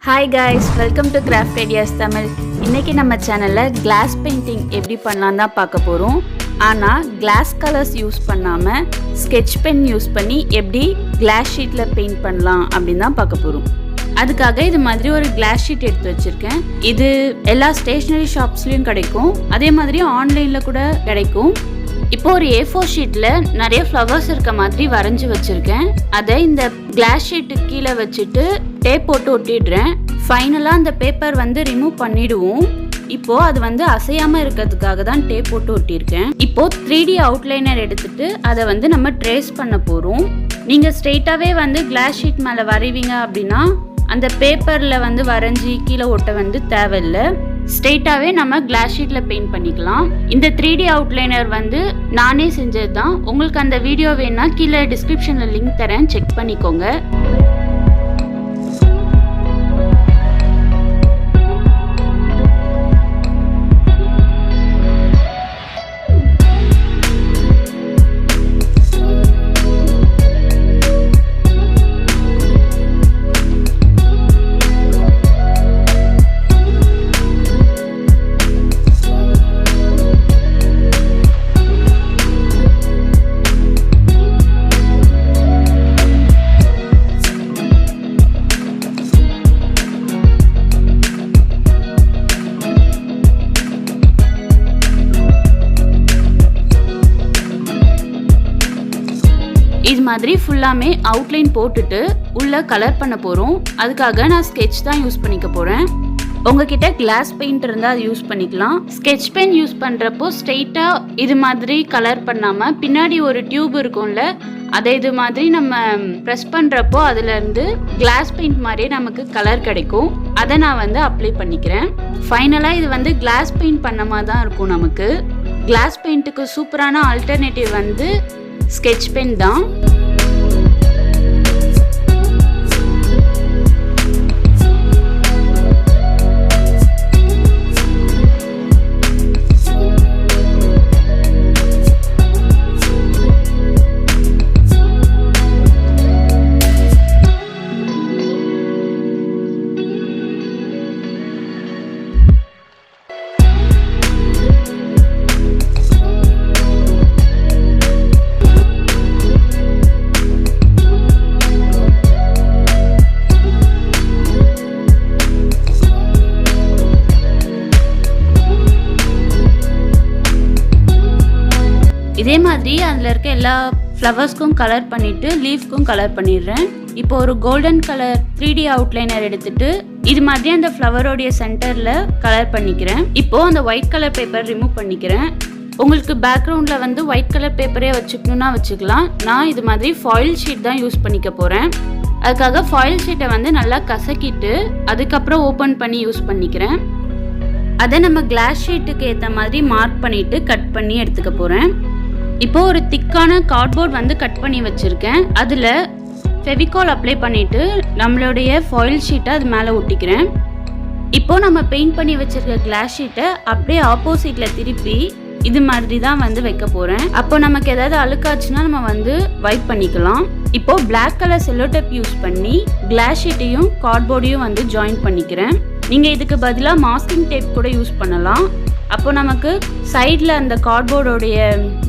Hi guys, welcome to Craft Ideas Tamil. இன்னைக்கு நம்ம சேனல்ல glass painting எப்படி பண்ணலாம் தான் பார்க்க போறோம். ஆனா glass colors யூஸ் பண்ணாம sketch pen யூஸ் பண்ணி எப்படி glass sheetல பெயிண்ட் பண்ணலாம் அப்படினு தான் பார்க்க போறோம். அதுக்காக இது மாதிரி ஒரு glass sheet எடுத்து வச்சிருக்கேன். இது எல்லா ஸ்டேஷனரி ஷாப்ஸ்லயும் கிடைக்கும். அதே மாதிரி ஆன்லைன்ல கூட கிடைக்கும். இப்போ ஒரு A4 ஷீட்ல நிறைய ஃப்ளவர்ஸ் இருக்க மாதிரி வரைஞ்சு வச்சிருக்கேன். அதை இந்த கிளாஸ் ஷீட்டுக்கு கீழே வச்சுட்டு டேப் போட்டு ஒட்டிடுறேன். ஃபைனலாக அந்த பேப்பர் ரிமூவ் பண்ணிடுவோம். இப்போ அது அசையாம இருக்கிறதுக்காக தான் டேப் போட்டு ஒட்டியிருக்கேன். இப்போ 3D அவுட்லைனர் எடுத்துட்டு அதை நம்ம ட்ரேஸ் பண்ண போறோம். நீங்க ஸ்ட்ரெயிட்டாவே கிளாஸ் ஷீட் மேல வரைவீங்க அப்படின்னா அந்த பேப்பர்ல வரைஞ்சி கீழே ஒட்ட தேவையில்லை. ஸ்ட்ரெயிட்டாவே நம்ம கிளாஸ் ஷீட்ல பெயிண்ட் பண்ணிக்கலாம். இந்த 3D அவுட்லைனர் நானே செஞ்சது தான். உங்களுக்கு அந்த வீடியோ வேணா கீழே டிஸ்கிரிப்ஷன்ல லிங்க் தரேன், செக் பண்ணிக்கோங்க. இது மாதிரி ஃபுல்லாமே அவுட்லைன் போட்டுட்டு உள்ள கலர் பண்ண போறோம். அதுக்காக நான் ஸ்கெட்ச் தான் யூஸ் பண்ணிக்க போறேன். உங்ககிட்ட கிளாஸ் பெயிண்ட் இருந்தால் அது யூஸ் பண்ணிக்கலாம். ஸ்கெட்ச் பென் யூஸ் பண்ணுறப்போ ஸ்ட்ரெயிட்டாக இது மாதிரி கலர் பண்ணாமல் பின்னாடி ஒரு டியூப் இருக்கும்ல, அதை இது மாதிரி நம்ம ப்ரெஸ் பண்ணுறப்போ அதுலேருந்து கிளாஸ் பெயிண்ட் மாதிரியே நமக்கு கலர் கிடைக்கும். அதை நான் அப்ளை பண்ணிக்கிறேன். ஃபைனலாக இது கிளாஸ் பெயிண்ட் பண்ண மாதிரி தான் இருக்கும். நமக்கு கிளாஸ் பெயிண்ட்டுக்கு சூப்பரான ஆல்டர்னேட்டிவ் ஸ்கெட்ச் பென் தான். இதே மாதிரி அதில் இருக்க எல்லா ஃப்ளவர்ஸ்க்கும் கலர் பண்ணிவிட்டு லீஃப்க்கும் கலர் பண்ணிடுறேன். இப்போ ஒரு கோல்டன் கலர் 3D அவுட்லைனர் எடுத்துட்டு இது மாதிரி அந்த ஃப்ளவரோடைய சென்டரில் கலர் பண்ணிக்கிறேன். இப்போது அந்த ஒயிட் கலர் பேப்பர் ரிமூவ் பண்ணிக்கிறேன். உங்களுக்கு பேக்ரவுண்டில் ஒயிட் கலர் பேப்பரே வச்சுக்கணுன்னா வச்சுக்கலாம். நான் இது மாதிரி ஃபாயில் ஷீட் தான் யூஸ் பண்ணிக்க போகிறேன். அதுக்காக ஃபாயில் ஷீட்டை நல்லா கசக்கிட்டு அதுக்கப்புறம் ஓப்பன் பண்ணி யூஸ் பண்ணிக்கிறேன். அதை நம்ம கிளாஸ் ஷீட்டுக்கு ஏற்ற மாதிரி மார்க் பண்ணிவிட்டு கட் பண்ணி எடுத்துக்க போகிறேன். இப்போ ஒரு திக்கான கார்ட்போர்ட் கட் பண்ணி வச்சுருக்கேன். அதில் ஃபெவிகால் அப்ளை பண்ணிவிட்டு நம்மளுடைய ஃபாயில் ஷீட்டை அது மேலே ஒட்டிக்கிறேன். இப்போது நம்ம பெயிண்ட் பண்ணி வச்சுருக்க கிளாஸ் ஷீட்டை அப்படியே ஆப்போசிட்டில் திருப்பி இது மாதிரி தான் வைக்க போகிறேன். அப்போ நமக்கு ஏதாவது அழுக்காச்சுன்னா நம்ம வைப் பண்ணிக்கலாம். இப்போது black colour cello tape use பண்ணி கிளாஸ் ஷீட்டையும் கார்ட்போர்டையும் ஜாயின் பண்ணிக்கிறேன். நீங்கள் இதுக்கு பதிலாக மாஸ்கிங் டேப் கூட யூஸ் பண்ணலாம். அப்போ நமக்கு சைடில் அந்த கார்ட்போர்டோடைய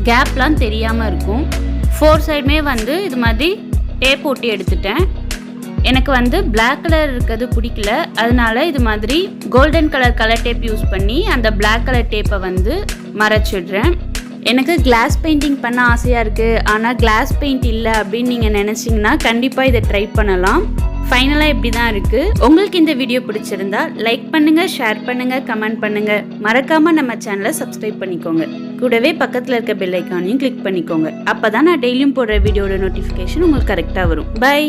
கேப்லாம் தெரியாமல் இருக்கும். 4 சைடுமே இது மாதிரி டேப் ஒட்டி எடுத்துட்டேன். எனக்கு பிளாக் கலர் இருக்கிறது பிடிக்கல, அதனால இது மாதிரி கோல்டன் கலர் டேப் யூஸ் பண்ணி அந்த பிளாக் கலர் டேப்பை மறைச்சிடுறேன். எனக்கு கிளாஸ் பெயிண்டிங் பண்ண ஆசையாக இருக்குது, ஆனால் கிளாஸ் பெயிண்ட் இல்லை அப்படின்னு நீங்கள் நினச்சிங்கன்னா கண்டிப்பாக இதை ட்ரை பண்ணலாம். ஃபைனலாக இப்படி தான் இருக்குது. உங்களுக்கு இந்த வீடியோ பிடிச்சிருந்தா லைக் பண்ணுங்கள், ஷேர் பண்ணுங்கள், கமெண்ட் பண்ணுங்கள். மறக்காமல் நம்ம சேனலை சப்ஸ்கிரைப் பண்ணிக்கோங்க. கூடவே பக்கத்தில் இருக்க பெல் ஐக்கானையும் கிளிக் பண்ணிக்கோங்க. அப்போ தான் நான் டெய்லியும் போடுற வீடியோட நோட்டிஃபிகேஷன் உங்களுக்கு கரெக்டாக வரும். பை.